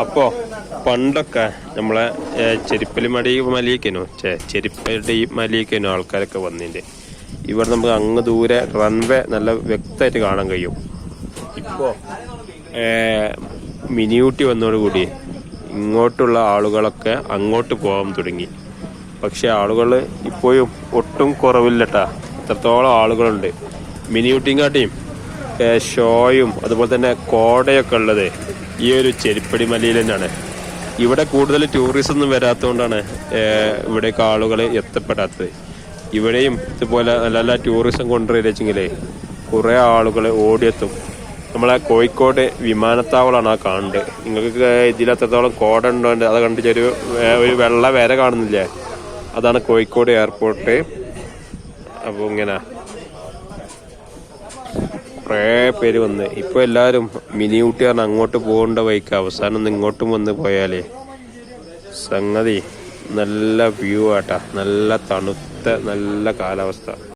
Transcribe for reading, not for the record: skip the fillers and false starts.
അപ്പോൾ പണ്ടൊക്കെ നമ്മളെ ചെരിപ്പലി മലയിലേക്കനോ ചെരിപ്പലി മലയിലേക്കനോ ആൾക്കാരൊക്കെ വന്നിട്ടുണ്ട്. ഇവിടെ നമുക്ക് അങ്ങ് ദൂരെ റൺവേ നല്ല വ്യക്തമായിട്ട് കാണാൻ കഴിയും. ഇപ്പോൾ മിനിയൂട്ടി വന്നതോടുകൂടി ഇങ്ങോട്ടുള്ള ആളുകളൊക്കെ അങ്ങോട്ട് പോകാൻ തുടങ്ങി. പക്ഷെ ആളുകൾ ഇപ്പോഴും ഒട്ടും കുറവില്ലട്ടാ, എത്രത്തോളം ആളുകളുണ്ട്. മിനിയൂട്ടിയും ഷോയും അതുപോലെ തന്നെ കോടയൊക്കെ ഉള്ളത് ഈ ഒരു ചെരിപ്പടി മലയിൽ തന്നെയാണ്. ഇവിടെ കൂടുതൽ ടൂറിസം ഒന്നും വരാത്തതുകൊണ്ടാണ് ഇവിടേക്ക് ആളുകൾ എത്തപ്പെടാത്തത്. ഇവിടെയും ഇതുപോലെ നല്ല നല്ല ടൂറിസം കൊണ്ടുവരില്ലെങ്കിലേ കുറേ ആളുകൾ ഓടിയെത്തും. നമ്മളെ കോഴിക്കോട് വിമാനത്താവളമാണ് ആ കാണുന്നത്. നിങ്ങൾക്ക് ഇതിലെത്രത്തോളം കോട ഉണ്ടോ അത് കണ്ടിട്ട് ഒരു വെള്ള വര കാണുന്നില്ലേ, അതാണ് കോഴിക്കോട് എയർപോർട്ട്. അപ്പോൾ ഇങ്ങനെ കുറേ പേര് വന്ന് ഇപ്പോൾ എല്ലാവരും മിനി ഊട്ടി പറഞ്ഞാൽ അങ്ങോട്ട് പോകേണ്ട വഴിക്ക് അവസാനം ഒന്ന് ഇങ്ങോട്ടും വന്ന് പോയാലേ സംഗതി നല്ല വ്യൂ ആട്ടാ, നല്ല തണുത്ത നല്ല കാലാവസ്ഥ.